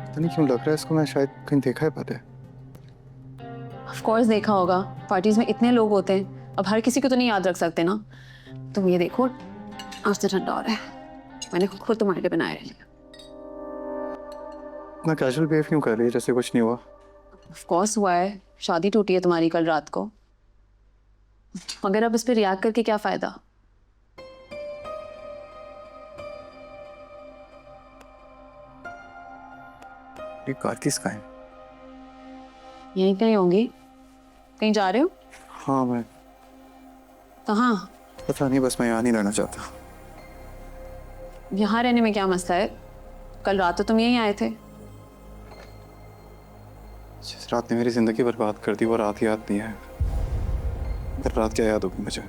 पता नहीं क्यों लग रहा है इसको मैं शायद कहीं देखा है पता है। ऑफ कोर्स देखा होगा, पार्टीज में इतने लोग होते हैं, अब हर किसी को तो नहीं याद रख सकते ना। तुम ये देखो, आज तो ठंडा हो रहा है, मैंने खुद तुम्हारे लिए बनाया है। इतना कैजुअल बिहेव क्यों कर रही है जैसे कुछ नहीं हुआ। ऑफ कोर्स हुआ है, शादी टूटी है तुम्हारी कल रात को, मगर अब इस पे रिएक्ट करके क्या फायदा। ये कार किसका है? यहीं कहीं होंगी। कहीं जा रहे हो? हाँ मैं कहाँ? पता नहीं, बस मैं यहाँ नहीं रहना चाहता। यहाँ रहने में क्या मसला है? कल रात तो तुम यहीं आए थे। जिस रात ने मेरी जिंदगी बर्बाद कर दी वो रात याद नहीं है। फिर रात क्या याद होगी मुझे,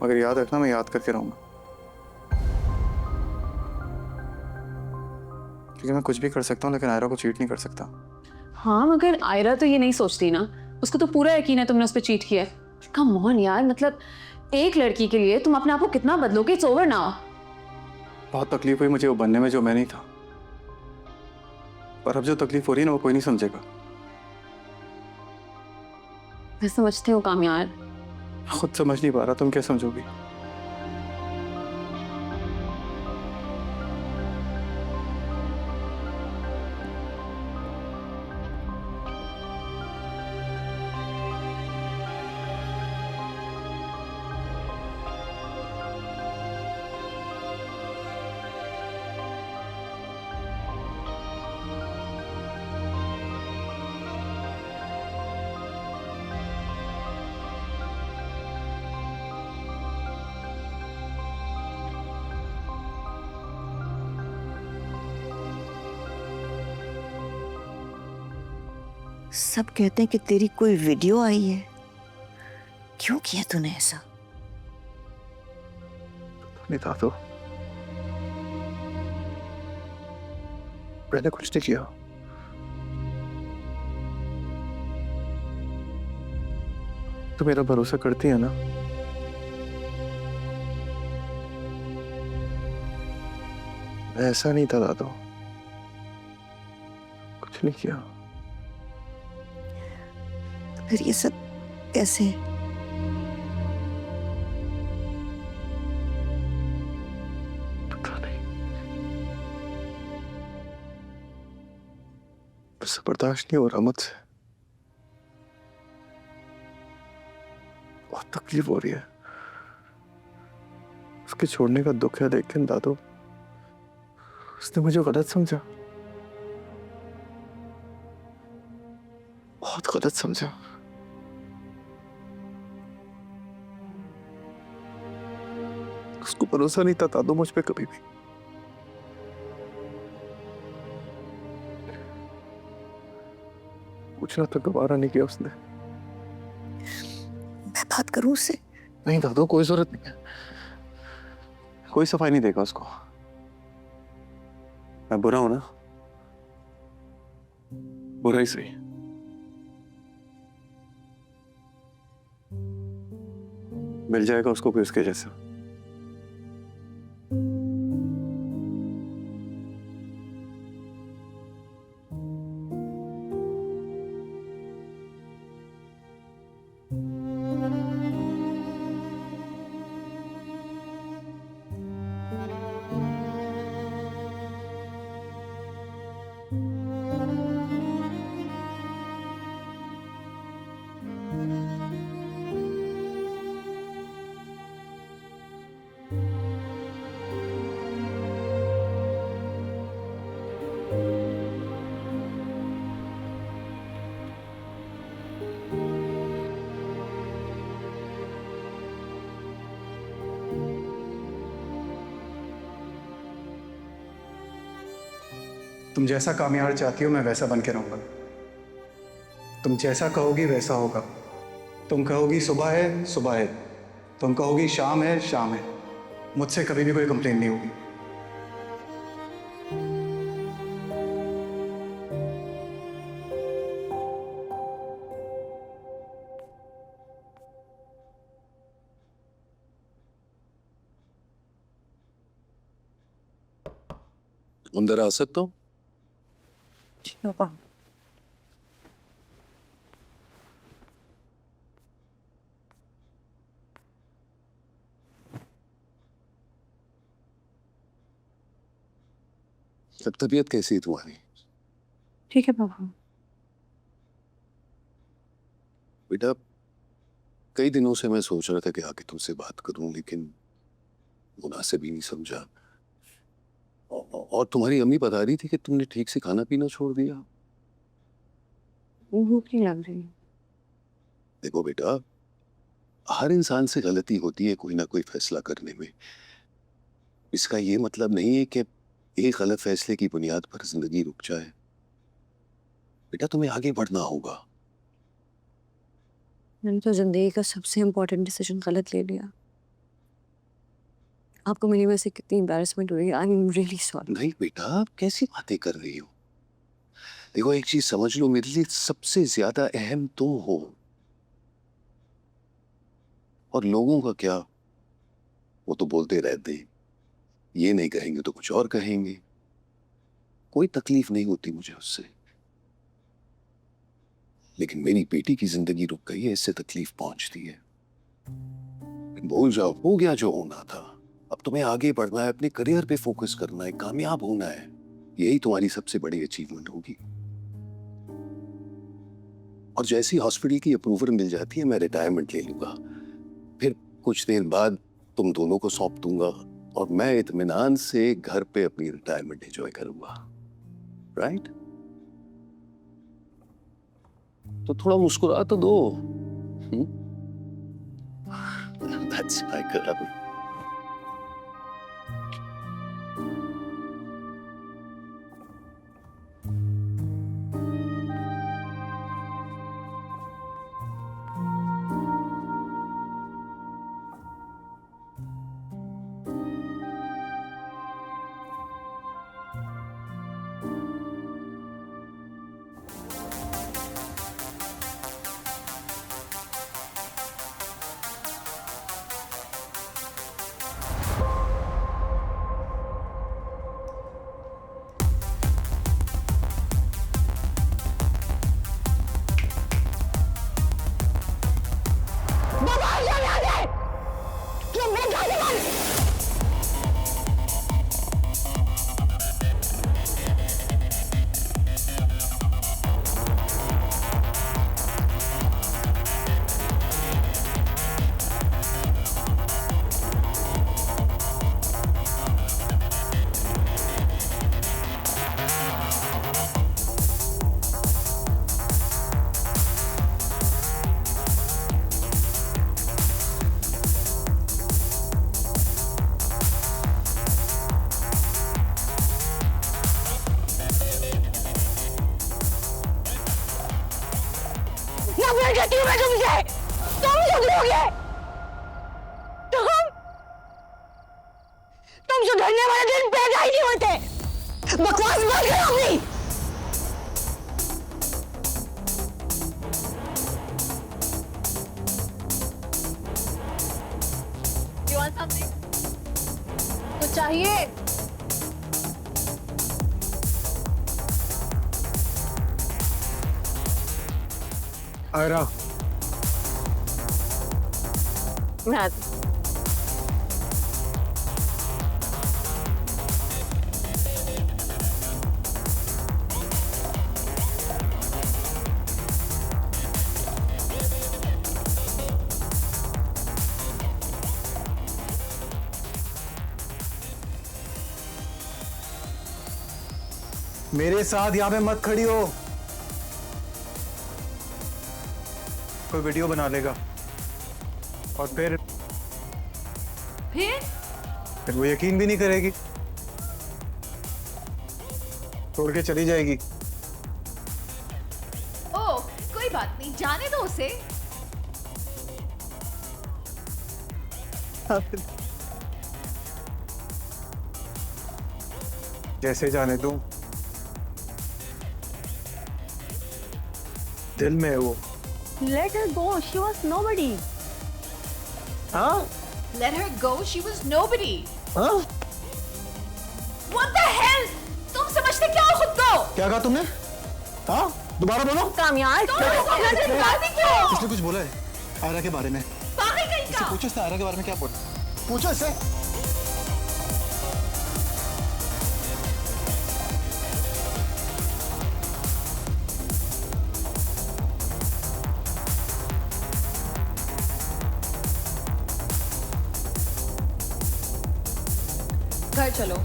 मगर याद रखना मैं याद करके रहूंगा। क्योंकि मैं कुछ भी कर सकता हूँ लेकिन आयरा को चीट नहीं कर सकता। हाँ मगर आयरा तो ये नहीं सोचती ना, उसको तो पूरा यकीन है तुमने उस पर चीट किया है। कम ऑन यार, मतलब एक लड़की के लिए तुम अपने आप को कितना बदलोगे? It's over now. बहुत तकलीफ हुई मुझे वो बनने में जो मैं नहीं था, पर अब जो तकलीफ हो रही है ना वो कोई नहीं समझेगा। मैं समझती हूँ कामयार। खुद समझ नहीं पा रहा, तुम क्या समझोगी? सब कहते हैं कि तेरी कोई वीडियो आई है, क्यों किया तूने ऐसा? नहीं था तो मैंने कुछ नहीं किया। तो मेरा भरोसा करती है ना? मैं ऐसा नहीं था दादू, कुछ नहीं किया। तो फिर ये सब कैसे? पता नहीं, बस बर्दाश्त नहीं हो रहा मुझसे। बहुत तकलीफ हो रही है, उसके छोड़ने का दुख है, लेकिन दादू उसने मुझे गलत समझा, बहुत गलत समझा। उसको भरोसा नहीं था दादू मुझ पे कभी भी। पूछना तो गवारा नहीं किया उसने। मैं बात करूं उससे? नहीं दादू, कोई जरूरत नहीं है, कोई सफाई नहीं देगा उसको। मैं बुरा हूं ना, बुरा ही सही। मिल जाएगा उसको कोई उसके जैसा। तुम जैसा कामयाब चाहती हो मैं वैसा बन के रहूंगा। तुम जैसा कहोगी वैसा होगा। तुम कहोगी सुबह है सुबह है, तुम कहोगी शाम है शाम है। मुझसे कभी भी कोई कंप्लेन नहीं होगी। अंदर आ सकता हूँ? पापा। तब तबीयत कैसी है तुम्हारी? ठीक है पापा। बेटा, कई दिनों से मैं सोच रहा था कि आके तुमसे बात करूं, लेकिन मुनासिब ही नहीं समझा। और तुम्हारी अम्मी बता रही थी कि तुमने ठीक से खाना पीना छोड़ दिया। भूख नहीं लग रही। देखो बेटा, हर इंसान से गलती होती है कोई ना कोई फैसला करने में। इसका ये मतलब नहीं है कि एक गलत फैसले की बुनियाद पर जिंदगी रुक जाए। बेटा, तुम्हें आगे बढ़ना होगा। मैंने तो जिंदगी का सबसे इम्पोर्टेंट डिसीजन गलत ले लिया। आपको मेरी वजह से कितनी एम्बैरेसमेंट हुई। I am really sorry. नहीं बेटा, आप कैसी बातें कर रही हो? देखो, एक चीज समझ लो, मेरे लिए सबसे ज्यादा अहम तुम हो। और लोगों का क्या, वो तो बोलते रहते हैं, ये नहीं कहेंगे तो कुछ और कहेंगे। कोई तकलीफ नहीं होती मुझे उससे, लेकिन मेरी बेटी की जिंदगी रुक गई है, इससे तकलीफ पहुंचती है। भूल जाओ, हो गया जो होना था। अब तुम्हें आगे बढ़ना है, अपने करियर पे फोकस करना है, कामयाब होना है। यही तुम्हारी सबसे बड़ी अचीवमेंट होगी। और जैसी हॉस्पिटल की अप्रूवल मिल जाती है, मैं रिटायरमेंट ले लूंगा। फिर कुछ देर बाद तुम दोनों को सौंप दूंगा और मैं इत्मीनान से घर पे अपनी रिटायरमेंट एंजॉय करूंगा। राइट? तो थोड़ा मुस्कुरा तो दो। That's my girl. नफरत करती हूँ मैं तुमसे। तुम सुधरोगे? तुम सुधरने वाले दिन पैदा ही नहीं होते। बकवास बंद करो अपनी। You want something? कुछ चाहिए? आयरा, मैं आती। मेरे साथ यहाँ पे मत खड़ी हो। कोई वीडियो बना लेगा और फिर वो यकीन भी नहीं करेगी, छोड़ के चली जाएगी। ओह, कोई बात नहीं, जाने दो उसे। जैसे जाने दूं, दिल में है वो। Let her go. She was nobody. हाँ? Let her go. She was nobody. हाँ? What the hell? तुम समझते क्या हो खुद को? क्या कहा तुमने? हाँ दोबारा बोलो। कामयाब इसने कुछ बोला है आयरा के बारे में? इससे पूछो इसने आयरा के बारे में क्या बोला, पूछो इससे। घर चलो,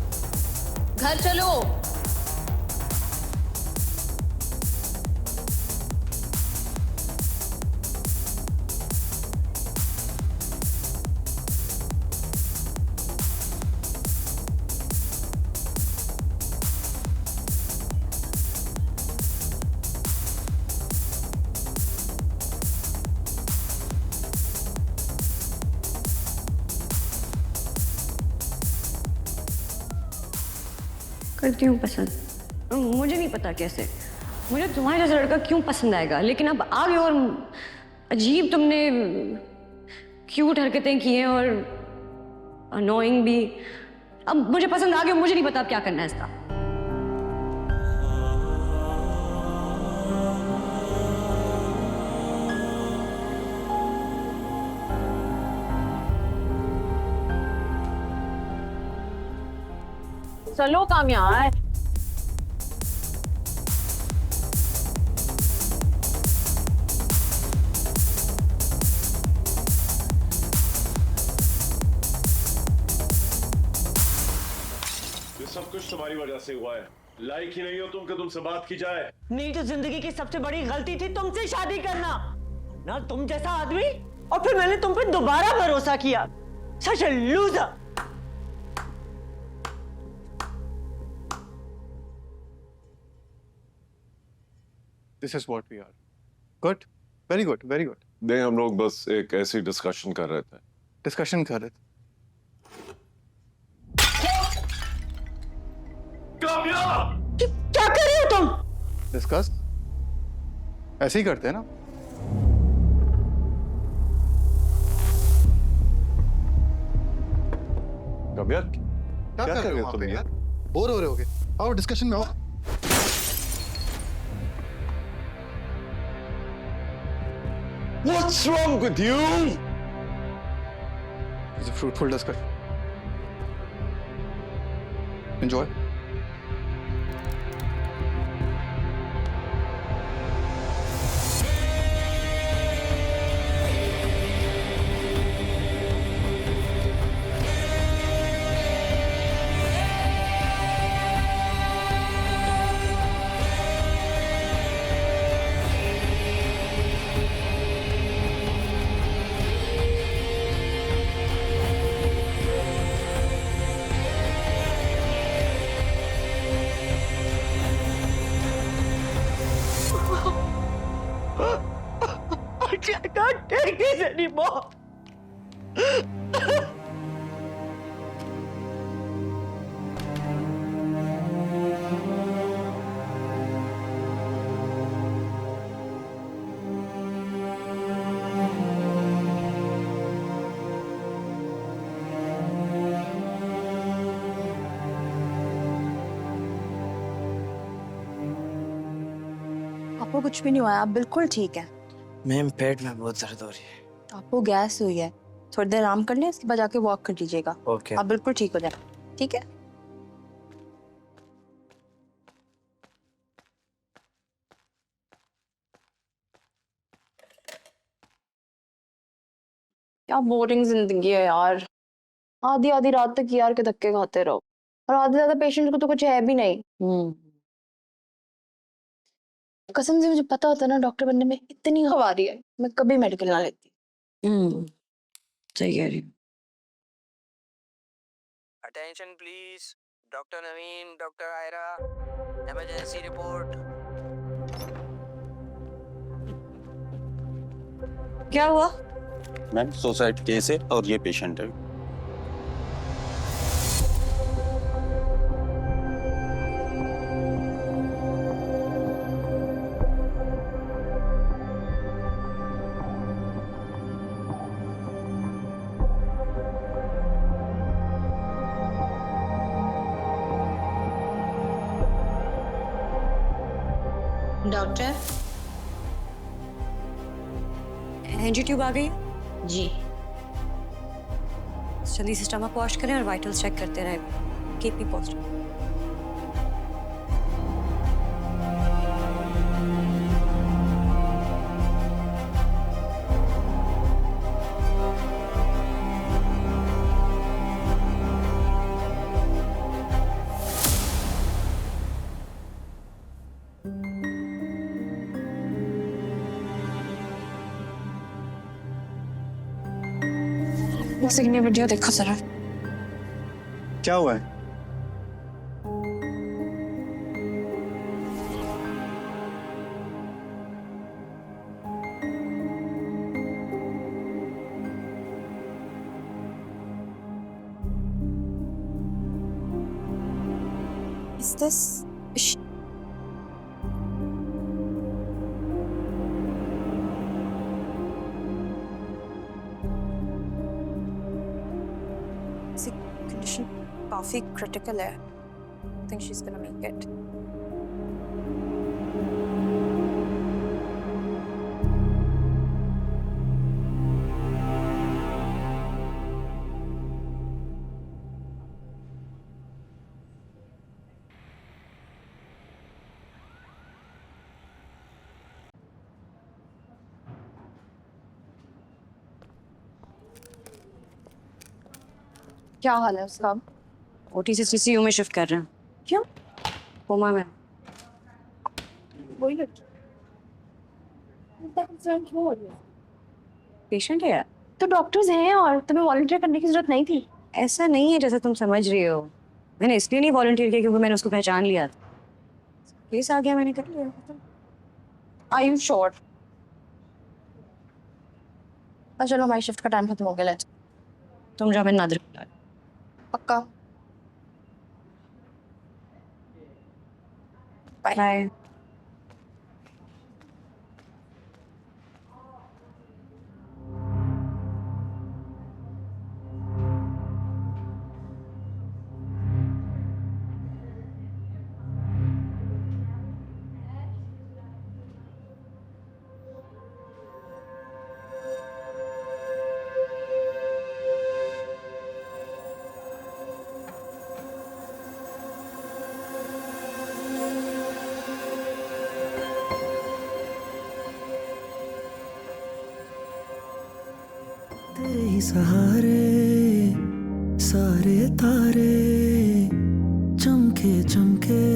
घर चलो। करती हूँ पसंद, मुझे नहीं पता कैसे, मुझे तुम्हारे जैसा लड़का क्यों पसंद आएगा, लेकिन अब आगे और अजीब तुमने क्यूट हरकतें की हैं और अनोइंग भी। अब मुझे पसंद आ गया, मुझे नहीं पता अब क्या करना है इसका। चलो कामयाब। ये सब कुछ तुम्हारी वजह से हुआ है। लायक ही नहीं हो तुम कि तुमसे बात की जाए। नहीं तो जिंदगी की सबसे बड़ी गलती थी तुमसे शादी करना, ना तुम जैसा आदमी, और फिर मैंने तुम पे दोबारा भरोसा किया। Such a loser. This is what we are. Good, very good, very good. नहीं, हम लोग बस एक ऐसी डिस्कशन कर रहे थे। डिस्कशन कर रहे थे। कामयाब! क्या कर रहे हो तुम? डिस्कस ऐसे ही करते हैं ना। कामयाब, क्या कर रहे हो वहाँ तुम पे यार? बोर हो रहे होगे, आओ डिस्कशन में आओ। What's wrong with you? It's a fruitful discussion. Enjoy. I can't take this anymore. आपको कुछ भी नहीं हुआ है, आप बिल्कुल ठीक है। मैम पेट में बहुत दर्द हो रही है। आपको गैस हुई है, थोड़ी देर आराम कर लें, इसके बाद जाके वॉक कर लीजिएगा। ओके। आप बिल्कुल ठीक हो जाए, ठीक है। क्या बोरिंग जिंदगी है यार, आधी आधी रात तक यार के धक्के खाते रहो, और आधे ज्यादा पेशेंट को तो कुछ है भी नहीं। कसम से मुझे पता होता ना डॉक्टर बनने में इतनी हवा रही है, मैं कभी मेडिकल ना लेती। सही कह रही हूँ। Attention please, doctor Naveen, doctor Ayra, emergency report. क्या हुआ? मैम सुसाइड केस है और ये पेशेंट है। डॉक्टर एनजी ट्यूब आ गई? जी। जल्दी से स्टमक वॉश करें और वाइटल्स चेक करते रहे। Keep me posted. वीडियो देखो जरा। क्या हुआ है? Is this? Condition काफी critical है. I think she's gonna make it. क्या हाल है उसका? ओटी से सीसीयू में शिफ्ट कर रहे हैं। क्यों? कोमा में। वही लड़की। क्यों हो रही है? पेशेंट है यार। तो डॉक्टर्स हैं और तुम्हें वॉलंटियर करने की जरूरत नहीं थी। ऐसा नहीं है जैसा तुम समझ रही हो। मैंने इसलिए नहीं वॉलंटियर किया क्योंकि मैंने उसको पहचान लिया था। केस आ गया, मैंने कर लिया। Are you sure? चलो हमारी शिफ्ट का टाइम खत्म हो गया। लेट्स। तुम जाओ, मैंने नादिर को बुला लिया। पक्का। बाय। तेरे ही सहारे सारे तारे चमके चमके